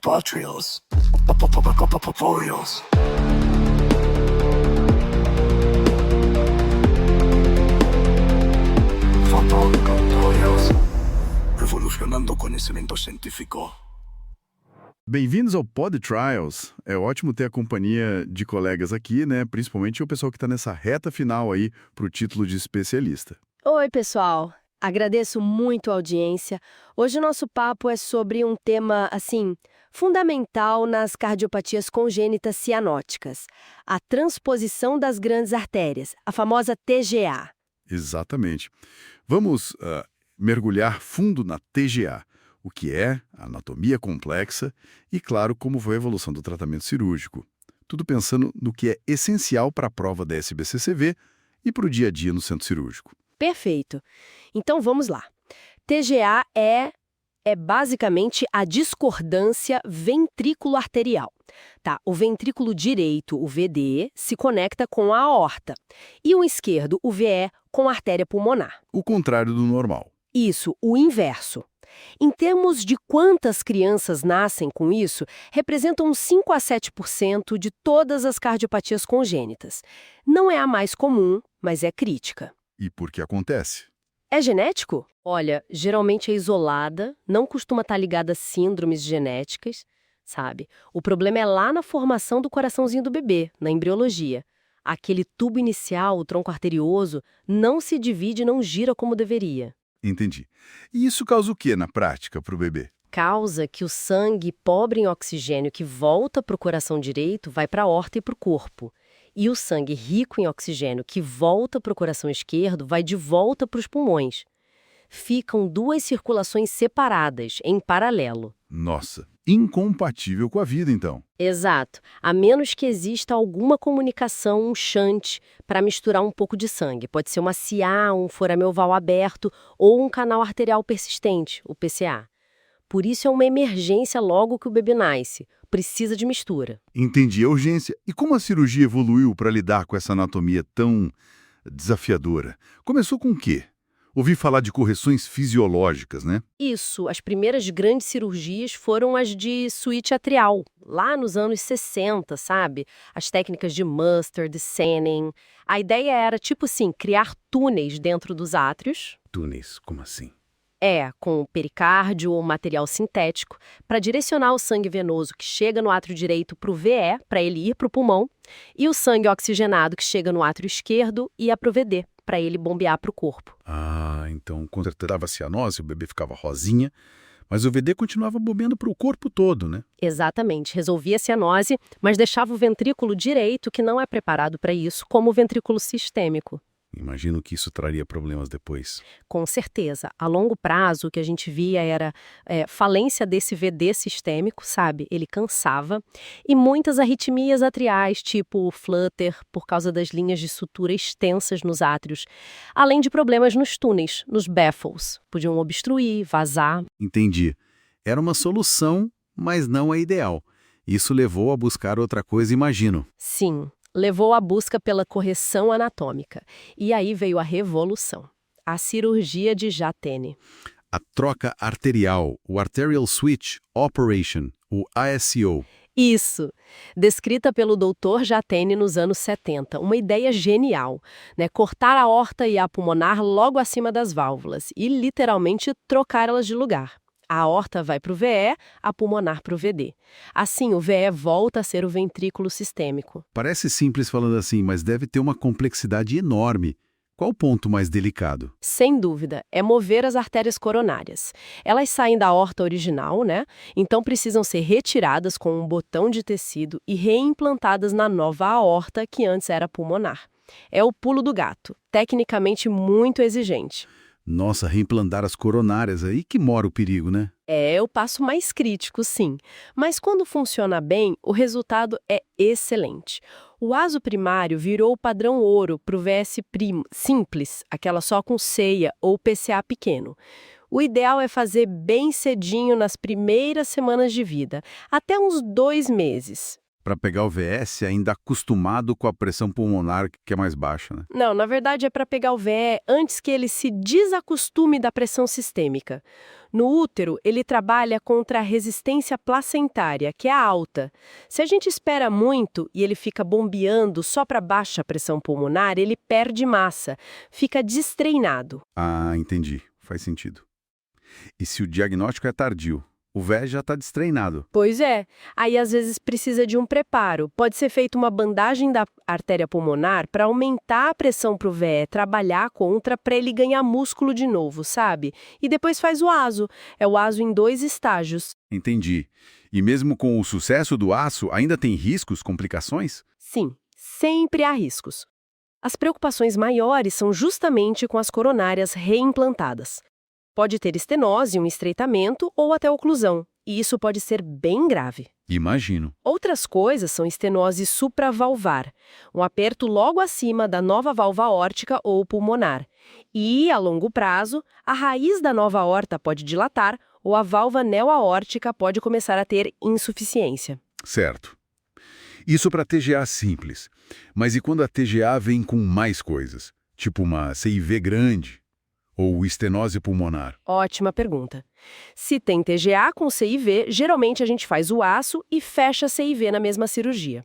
Patrios. Patrios. Patrios. Revolucionando conhecimento científico. Bem-vindos ao Pod Trials. É ótimo ter a companhia de colegas aqui, né? Principalmente o pessoal que está nessa reta final aí para o título de especialista. Oi, pessoal. Agradeço muito a audiência. Hoje o nosso papo é sobre um tema, fundamental nas cardiopatias congênitas cianóticas. A transposição das grandes artérias, a famosa TGA. Exatamente. Vamos mergulhar fundo na TGA, o que é, a anatomia complexa e, claro, como foi a evolução do tratamento cirúrgico. Tudo pensando no que é essencial para a prova da SBCCV e para o dia a dia no centro cirúrgico. Perfeito. Então vamos lá. TGA é basicamente a discordância ventrículo-arterial. Tá? O ventrículo direito, o VD, se conecta com a aorta e o esquerdo, o VE, com a artéria pulmonar. O contrário do normal. Isso, o inverso. Em termos de quantas crianças nascem com isso, representam 5 a 7% de todas as cardiopatias congênitas. Não é a mais comum, mas é crítica. E por que acontece? É genético? Olha, geralmente é isolada, não costuma estar ligada a síndromes genéticas, sabe? O problema é lá na formação do coraçãozinho do bebê, na embriologia. Aquele tubo inicial, o tronco arterioso, não se divide e não gira como deveria. Entendi. E isso causa o que na prática para o bebê? Causa que o sangue pobre em oxigênio que volta para o coração direito vai para a aorta e para o corpo. E o sangue rico em oxigênio que volta para o coração esquerdo vai de volta para os pulmões. Ficam duas circulações separadas, em paralelo. Nossa, incompatível com a vida, então. Exato, a menos que exista alguma comunicação, um shunt, para misturar um pouco de sangue. Pode ser uma CA, um foramen aberto ou um canal arterial persistente, o PCA. Por isso é uma emergência logo que o bebê nasce. Precisa de mistura. Entendi a urgência. E como a cirurgia evoluiu para lidar com essa anatomia tão desafiadora? Começou com o quê? Ouvi falar de correções fisiológicas, né? Isso, as primeiras grandes cirurgias foram as de suíte atrial, lá nos anos 60, sabe? As técnicas de Mustard, de Senning. A ideia era, criar túneis dentro dos átrios. Túneis, como assim? Com pericárdio ou material sintético, para direcionar o sangue venoso que chega no átrio direito para o VE, para ele ir para o pulmão, e o sangue oxigenado que chega no átrio esquerdo ia para o VD, para ele bombear para o corpo. Ah, então quando tratava cianose, o bebê ficava rosinha, mas o VD continuava bombeando para o corpo todo, né? Exatamente, resolvia a cianose, mas deixava o ventrículo direito, que não é preparado para isso, como o ventrículo sistêmico. Imagino que isso traria problemas depois. Com certeza. A longo prazo, o que a gente via era falência desse VD sistêmico, sabe? Ele cansava. E muitas arritmias atriais, tipo flutter, por causa das linhas de sutura extensas nos átrios. Além de problemas nos túneis, nos baffles. Podiam obstruir, vazar. Entendi. Era uma solução, mas não a ideal. Isso levou a buscar outra coisa, imagino. Sim. Levou à busca pela correção anatômica. E aí veio a revolução. A cirurgia de Jatene. A troca arterial, o Arterial Switch Operation, o ASO. Isso. Descrita pelo Dr. Jatene nos anos 70. Uma ideia genial, né? Cortar a aorta e a pulmonar logo acima das válvulas e literalmente trocar elas de lugar. A aorta vai para o VE, a pulmonar para o VD. Assim, o VE volta a ser o ventrículo sistêmico. Parece simples falando assim, mas deve ter uma complexidade enorme. Qual o ponto mais delicado? Sem dúvida, é mover as artérias coronárias. Elas saem da aorta original, né? Então precisam ser retiradas com um botão de tecido e reimplantadas na nova aorta que antes era pulmonar. É o pulo do gato, tecnicamente muito exigente. Nossa, reimplantar as coronárias, aí que mora o perigo, né? É o passo mais crítico, sim. Mas quando funciona bem, o resultado é excelente. O ASO primário virou o padrão ouro para o VS simples, aquela só com ceia ou PCA pequeno. O ideal é fazer bem cedinho nas primeiras semanas de vida, até uns 2 meses. para pegar o VS ainda acostumado com a pressão pulmonar que é mais baixa, né? Não, na verdade é para pegar o VE antes que ele se desacostume da pressão sistêmica. No útero, ele trabalha contra a resistência placentária, que é alta. Se a gente espera muito e ele fica bombeando só para baixa pressão pulmonar, ele perde massa, fica destreinado. Ah, entendi. Faz sentido. E se o diagnóstico é tardio? O VE já está destreinado. Pois é. Aí às vezes precisa de um preparo. Pode ser feita uma bandagem da artéria pulmonar para aumentar a pressão para o VE trabalhar contra para ele ganhar músculo de novo, sabe? E depois faz o ASO. É o ASO em 2 estágios. Entendi. E mesmo com o sucesso do aço, ainda tem riscos, complicações? Sim, sempre há riscos. As preocupações maiores são justamente com as coronárias reimplantadas. Pode ter estenose, um estreitamento ou até oclusão, e isso pode ser bem grave. Imagino. Outras coisas são estenose supravalvar, um aperto logo acima da nova válvula aórtica ou pulmonar. E, a longo prazo, a raiz da nova aorta pode dilatar ou a válvula neoaórtica pode começar a ter insuficiência. Certo. Isso para TGA simples. Mas e quando a TGA vem com mais coisas? Tipo uma CIV grande? Ou estenose pulmonar? Ótima pergunta. Se tem TGA com CIV, geralmente a gente faz o aço e fecha a CIV na mesma cirurgia.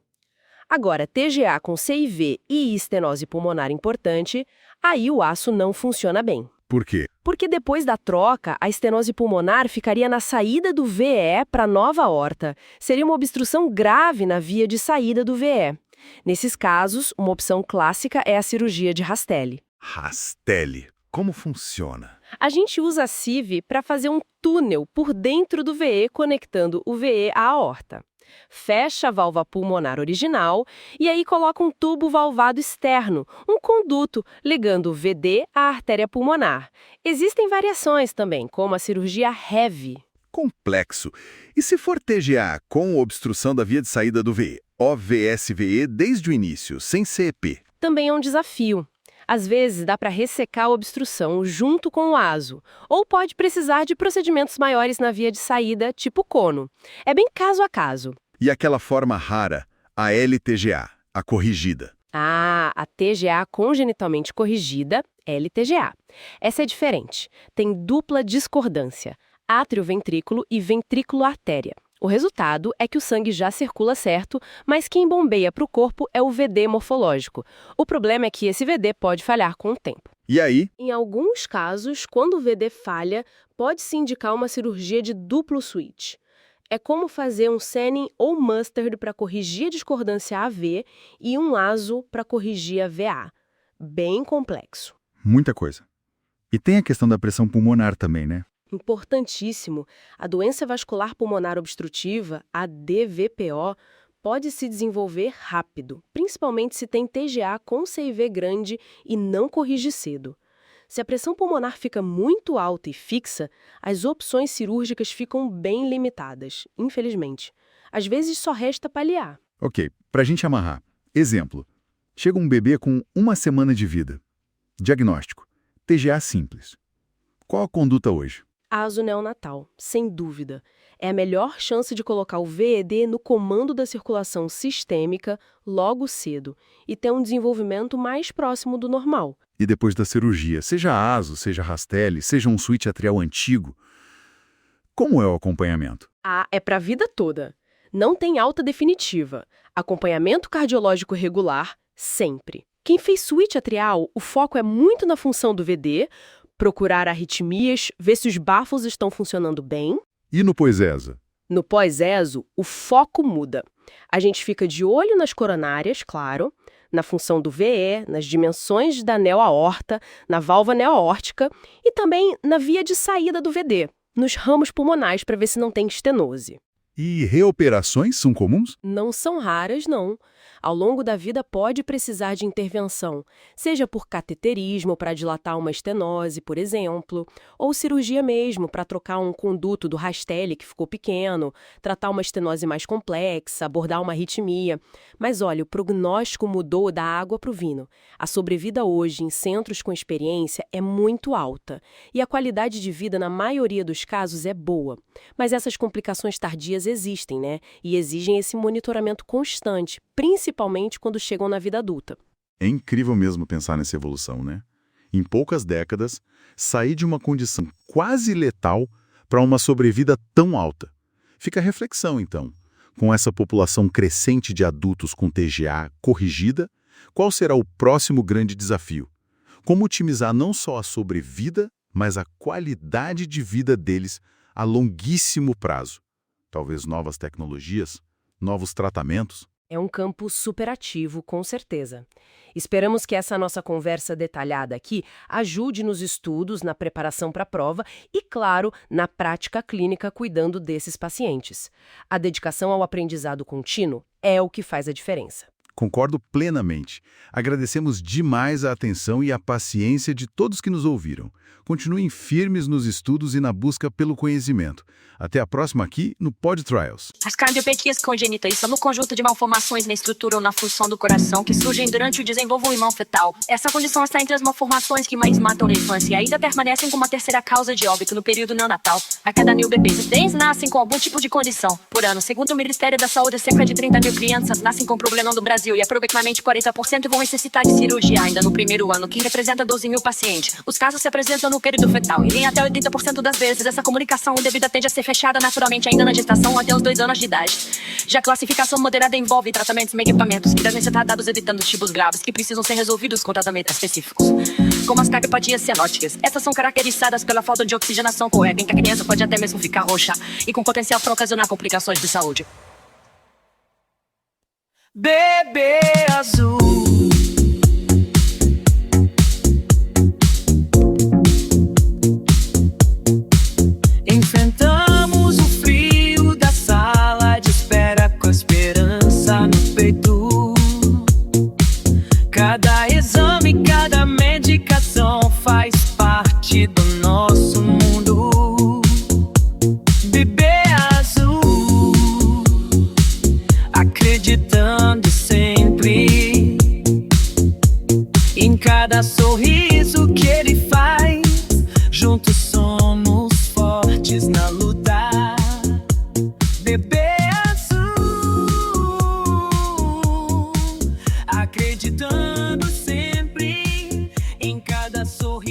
Agora, TGA com CIV e estenose pulmonar importante, aí o aço não funciona bem. Por quê? Porque depois da troca, a estenose pulmonar ficaria na saída do VE para a nova aorta. Seria uma obstrução grave na via de saída do VE. Nesses casos, uma opção clássica é a cirurgia de Rastelli. Rastelli. Como funciona? A gente usa a CIV para fazer um túnel por dentro do VE, conectando o VE à aorta. Fecha a válvula pulmonar original e aí coloca um tubo valvado externo, um conduto, ligando o VD à artéria pulmonar. Existem variações também, como a cirurgia HEVI. Complexo. E se for TGA com obstrução da via de saída do VE, OVSVE desde o início, sem CEP? Também é um desafio. Às vezes dá para ressecar a obstrução junto com o ASO, ou pode precisar de procedimentos maiores na via de saída, tipo cono. É bem caso a caso. E aquela forma rara, a LTGA, a corrigida? Ah, a TGA congenitalmente corrigida, LTGA. Essa é diferente. Tem dupla discordância, átrio-ventrículo e ventrículo-artéria. O resultado é que o sangue já circula certo, mas quem bombeia para o corpo é o VD morfológico. O problema é que esse VD pode falhar com o tempo. E aí? Em alguns casos, quando o VD falha, pode-se indicar uma cirurgia de duplo switch. É como fazer um Senning ou Mustard para corrigir a discordância AV e um ASO para corrigir a VA. Bem complexo. Muita coisa. E tem a questão da pressão pulmonar também, né? Importantíssimo, a doença vascular pulmonar obstrutiva, a DVPO, pode se desenvolver rápido, principalmente se tem TGA com CIV grande e não corrige cedo. Se a pressão pulmonar fica muito alta e fixa, as opções cirúrgicas ficam bem limitadas, infelizmente. Às vezes só resta paliar. Ok, pra gente amarrar. Exemplo. Chega um bebê com 1 semana de vida. Diagnóstico. TGA simples. Qual a conduta hoje? ASO neonatal, sem dúvida. É a melhor chance de colocar o VED no comando da circulação sistêmica logo cedo e ter um desenvolvimento mais próximo do normal. E depois da cirurgia, seja ASO, seja Rastelli, seja um switch atrial antigo, como é o acompanhamento? É para a vida toda. Não tem alta definitiva. Acompanhamento cardiológico regular, sempre. Quem fez switch atrial, o foco é muito na função do VD, procurar arritmias, ver se os bafos estão funcionando bem. E no pós-ESA? No pós-ESO, o foco muda. A gente fica de olho nas coronárias, claro, na função do VE, nas dimensões da neoaorta, na válvula neoaórtica e também na via de saída do VD, nos ramos pulmonares para ver se não tem estenose. E reoperações são comuns? Não são raras, não. Ao longo da vida pode precisar de intervenção, seja por cateterismo para dilatar uma estenose, por exemplo, ou cirurgia mesmo para trocar um conduto do Rastelli que ficou pequeno, tratar uma estenose mais complexa, abordar uma arritmia. Mas olha, o prognóstico mudou da água para o vinho. A sobrevida hoje em centros com experiência é muito alta e a qualidade de vida na maioria dos casos é boa. Mas essas complicações tardias tecnologias existem, né? E exigem esse monitoramento constante, principalmente quando chegam na vida adulta. É incrível mesmo pensar nessa evolução, né? Em poucas décadas, sair de uma condição quase letal para uma sobrevida tão alta. Fica a reflexão, então. Com essa população crescente de adultos com TGA corrigida, qual será o próximo grande desafio? Como otimizar não só a sobrevida, mas a qualidade de vida deles a longuíssimo prazo? Talvez novas tecnologias, novos tratamentos? É um campo superativo, com certeza. Esperamos que essa nossa conversa detalhada aqui ajude nos estudos, na preparação para a prova e, claro, na prática clínica cuidando desses pacientes. A dedicação ao aprendizado contínuo é o que faz a diferença. Concordo plenamente. Agradecemos demais a atenção e a paciência de todos que nos ouviram. Continuem firmes nos estudos e na busca pelo conhecimento. Até a próxima aqui no Pod Trials. As cardiopatías congênitas são um conjunto de malformações na estrutura ou na função do coração que surgem durante o desenvolvimento fetal. Essa condição está entre as malformações que mais matam na infância e ainda permanecem como a terceira causa de óbito no período neonatal. A cada 1.000 bebês, 10 nascem com algum tipo de condição. Por ano, segundo o Ministério da Saúde, cerca de 30.000 crianças nascem com problema no Brasil e aproximadamente 40% vão necessitar de cirurgia ainda no primeiro ano, que representa 12.000 pacientes. Os casos se apresentam no período fetal e em até 80% das vezes essa comunicação indevida tende a ser fechada naturalmente ainda na gestação ou até os 2 anos de idade. Já a classificação moderada envolve tratamentos e medicamentos que devem ser tratados evitando tipos graves que precisam ser resolvidos com tratamentos específicos, como as cardiopatias cianóticas. Essas são caracterizadas pela falta de oxigenação correta, em que a criança pode até mesmo ficar roxa e com potencial para ocasionar complicações de saúde. Bebê azul. Enfrentamos o frio da sala de espera com a esperança no peito. Cada exame, cada medicação faz parte do nosso mundo. Bebê azul, acreditando sempre em cada sorriso que ele faz. Juntos somos fortes na luta. Bebê azul, acreditando sempre em cada sorriso.